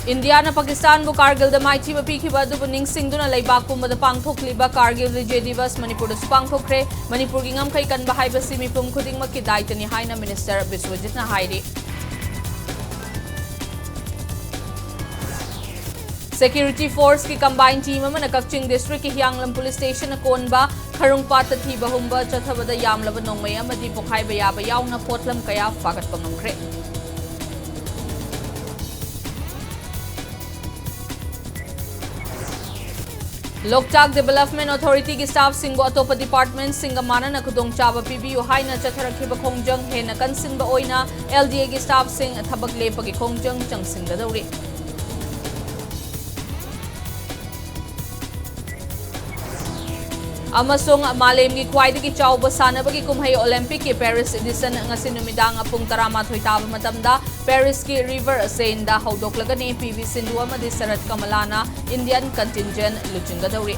India ने पाकिस्तान को Kargil the माइथी पीखिबा अदुबु निंगसिंगदुना लेबाक पुंबदा पांगथोकलिबा कारगिल विजय दिवस मणिपुर पांगथोखरे मणिपुर की ngमखै कनबा हाइबसि मिपुम खुदिंगमक्की दायित्वनि हाइना मिनिस्टर बिश्वजितना हाइरि। सिक्योरिटी फोर्स की कंबाइन टीम अमना कक्चिंग डिस्ट्रिक्ट की हियांगलम पुलिस स्टेशन कोनबा खरुंगपात थीबा हुंबा चथबदा यामलबा नोंगमै अमदि पोखाइबा याबा यावना पोटलम कया फागतपा ngमखरे। लोकताक डेवलपमेंट अथॉरिटी की स्टाफ सिंह अतोप डिपार्टमेंट सिंह मानना खुदोंचाबा पीबीयु हाइना चथरखिबा खोंजंग हेना कनसिनबा ओइना एलडीए की स्टाफ सिंह थबक लेपगी खोंजंग चंगसिनगदौरि। अमसोंग मालेम की ख्वाइदगी चाउबा सानबगी कुमहै ओलंपिक के पेरिस एडिशन ngasi नुमिदांग पुंग 13 ताबा मतमदा पेरिस की रिवर सेंदा हौदोकलगनी पीवी सिंधु अमदि शरद कमलाना इंडियन कंटिंजेंट लुचिंगदौरि।